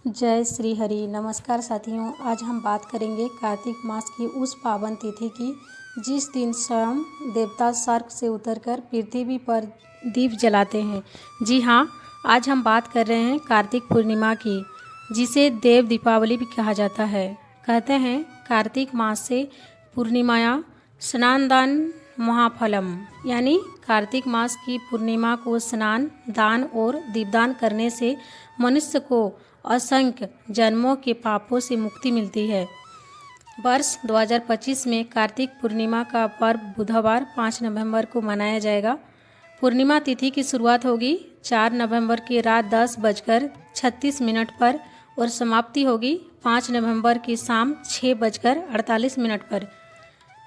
जय श्री हरि। नमस्कार साथियों, आज हम बात करेंगे कार्तिक मास की उस पावन तिथि की जिस दिन स्वयं देवता स्वर्ग से उतरकर पृथ्वी पर दीप जलाते हैं। जी हाँ, आज हम बात कर रहे हैं कार्तिक पूर्णिमा की, जिसे देव दीपावली भी कहा जाता है। कहते हैं कार्तिक मास से पूर्णिमाया स्नान दान महाफलम, यानी कार्तिक मास की पूर्णिमा को स्नान दान और दीपदान करने से मनुष्य को असंख्य जन्मों के पापों से मुक्ति मिलती है। वर्ष 2025 में कार्तिक पूर्णिमा का पर्व बुधवार 5 नवंबर को मनाया जाएगा। पूर्णिमा तिथि की शुरुआत होगी 4 नवंबर की रात 10:36 पर और समाप्ति होगी 5 नवंबर की शाम 6:48 पर।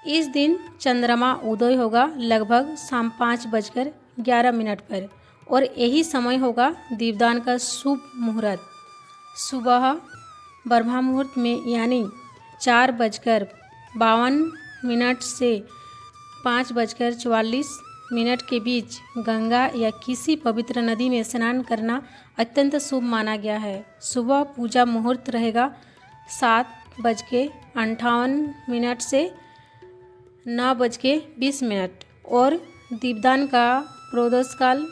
इस दिन चंद्रमा उदय होगा लगभग शाम 5:11 पर और यही समय होगा दीपदान का शुभ मुहूर्त। सुबह ब्रह्म मुहूर्त में यानी 4:52 से 5:44 के बीच गंगा या किसी पवित्र नदी में स्नान करना अत्यंत शुभ माना गया है। सुबह पूजा मुहूर्त रहेगा 7:58 से 9:20 और दीपदान का प्रदोषकाल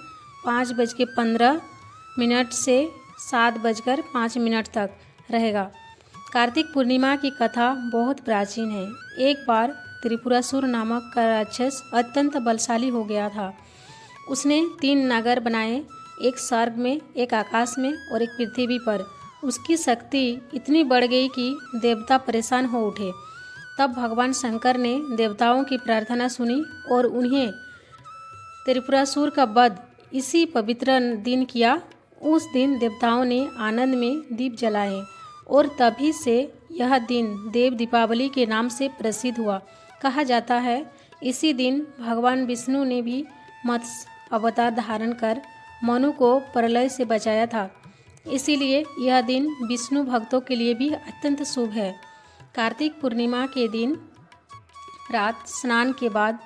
5:15 से 7:05 तक रहेगा। कार्तिक पूर्णिमा की कथा बहुत प्राचीन है। एक बार त्रिपुरासुर नामक का राक्षस अत्यंत बलशाली हो गया था। उसने 3 नगर बनाए, एक स्वर्ग में, एक आकाश में और एक पृथ्वी पर। उसकी शक्ति इतनी बढ़ गई कि देवता परेशान हो उठे। तब भगवान शंकर ने देवताओं की प्रार्थना सुनी और उन्हें त्रिपुरासुर का वध इसी पवित्र दिन किया। उस दिन देवताओं ने आनंद में दीप जलाए और तभी से यह दिन देव दीपावली के नाम से प्रसिद्ध हुआ। कहा जाता है इसी दिन भगवान विष्णु ने भी मत्स्य अवतार धारण कर मनु को प्रलय से बचाया था। इसीलिए यह दिन विष्णु भक्तों के लिए भी अत्यंत शुभ है। कार्तिक पूर्णिमा के दिन रात स्नान के बाद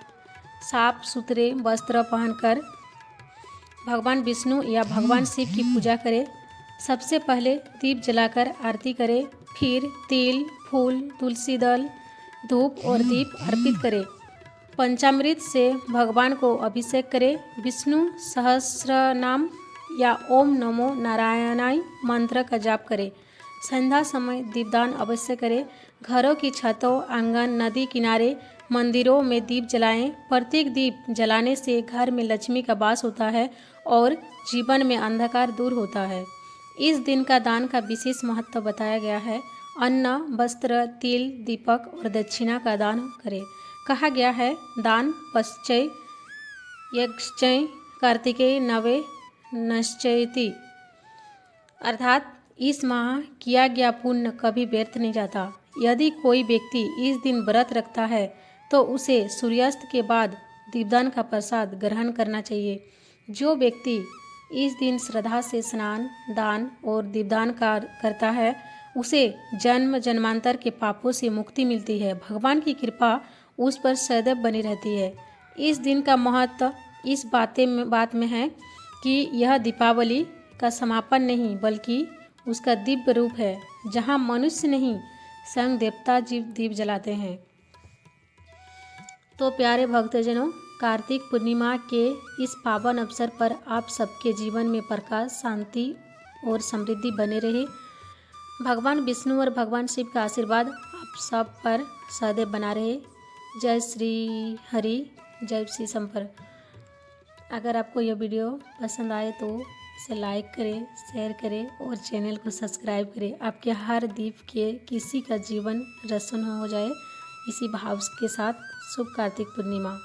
साफ सुथरे वस्त्र पहनकर भगवान विष्णु या भगवान शिव की पूजा करें। सबसे पहले दीप जलाकर आरती करें, फिर तिल, फूल, तुलसी दल, धूप और दीप अर्पित करें। पंचामृत से भगवान को अभिषेक करें। विष्णु सहस्रनाम या ओम नमो नारायणाय मंत्र का जाप करें। संध्या समय दीपदान अवश्य करें। घरों की छतों, आंगन, नदी किनारे, मंदिरों में दीप जलाएं। प्रत्येक दीप जलाने से घर में लक्ष्मी का वास होता है और जीवन में अंधकार दूर होता है। इस दिन का दान का विशेष महत्व बताया गया है। अन्न, वस्त्र, तिल, दीपक और दक्षिणा का दान करें। कहा गया है दान पश्चय यक्षय कार्तिकेय नवे नश्चयति, अर्थात इस माह किया गया पुण्य कभी व्यर्थ नहीं जाता। यदि कोई व्यक्ति इस दिन व्रत रखता है तो उसे सूर्यास्त के बाद दीपदान का प्रसाद ग्रहण करना चाहिए। जो व्यक्ति इस दिन श्रद्धा से स्नान दान और दीपदान करता है उसे जन्म जन्मांतर के पापों से मुक्ति मिलती है। भगवान की कृपा उस पर सदैव बनी रहती है। इस दिन का महत्व इस बात में है कि यह दीपावली का समापन नहीं बल्कि उसका दिव्य रूप है, जहाँ मनुष्य नहीं स्वयं देवता जीव दीप जलाते हैं। तो प्यारे भक्तजनों, कार्तिक पूर्णिमा के इस पावन अवसर पर आप सबके जीवन में प्रकाश, शांति और समृद्धि बने रहे। भगवान विष्णु और भगवान शिव का आशीर्वाद आप सब पर सदैव बना रहे। जय श्री हरि, जय श्री शंकर। अगर आपको यह वीडियो पसंद आए तो इसे लाइक करें, शेयर करें और चैनल को सब्सक्राइब करें। आपके हर दीप के किसी का जीवन रोशन हो जाए, इसी भाव के साथ शुभ कार्तिक पूर्णिमा।